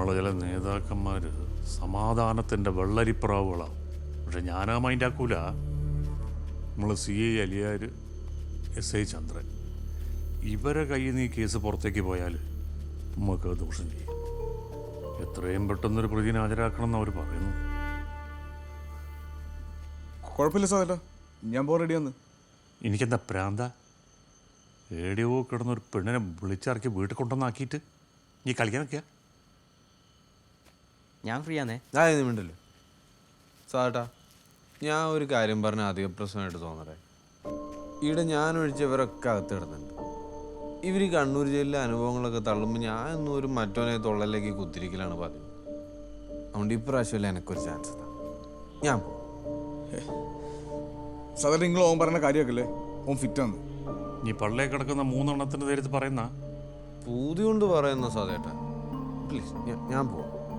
നമ്മളെ ചില നേതാക്കന്മാർ സമാധാനത്തിൻ്റെ വെള്ളരിപ്രാവുകളാവും. പക്ഷെ ഞാനാ മൈൻഡാക്കൂല. നമ്മൾ CI അലിയാർ, SI ചന്ദ്രൻ, ഇവരെ കയ്യിൽ നിന്ന് ഈ കേസ് പുറത്തേക്ക് പോയാൽ നമുക്ക് ദോഷം ചെയ്യും. എത്രയും പെട്ടെന്നൊരു പ്രതിനെ ഹാജരാക്കണം എന്ന് അവർ പറയുന്നു. കുഴപ്പമില്ല സാറേട്ടാ, ഞാൻ പോ റെഡി വന്ന്. എനിക്കെന്താ പ്രാന്ത? ഏടിയോ കിടന്നൊരു പെണ്ണിനെ വിളിച്ചിറക്കി വീട്ടിൽ കൊണ്ടുവന്നാക്കിയിട്ട് നീ കളിക്കാൻ നിൽക്കുക? ഞാൻ ഫ്രീ ആണേ. ഞാൻ മിണ്ടല്ലോ സാറേട്ടാ. ഞാൻ ഒരു കാര്യം പറഞ്ഞാൽ അധിക പ്രശ്നമായിട്ട് തോന്നട്ടെ. ഇവിടെ ഞാൻ ഒഴിച്ച് ഇവരൊക്കെ അകത്ത് കിടന്നുണ്ട്. ഇവർ കണ്ണൂർ ജയിലിലെ അനുഭവങ്ങളൊക്കെ തള്ളുമ്പോൾ ഞാൻ ഒന്നും ഒരു മറ്റോനെ തൊള്ളലേക്ക് കുത്തിരിക്കലാണ് പതിവ്. അതുകൊണ്ട് ഇപ്രാവശ്യമല്ല എനിക്കൊരു ചാൻസ് താ. ഞാൻ പോകും. സാധാരണ നിങ്ങൾ ഓൻ പറഞ്ഞ കാര്യമൊക്കെ ഓൻ ഫിറ്റാന്ന്. നീ പള്ളേ കിടക്കുന്ന 3 എണ്ണത്തിൻ്റെ നേരത്ത് പറയുന്ന പൂതി കൊണ്ട് പറയുന്ന സാധേട്ടാ, പ്ലീസ് ഞാൻ പോവാം.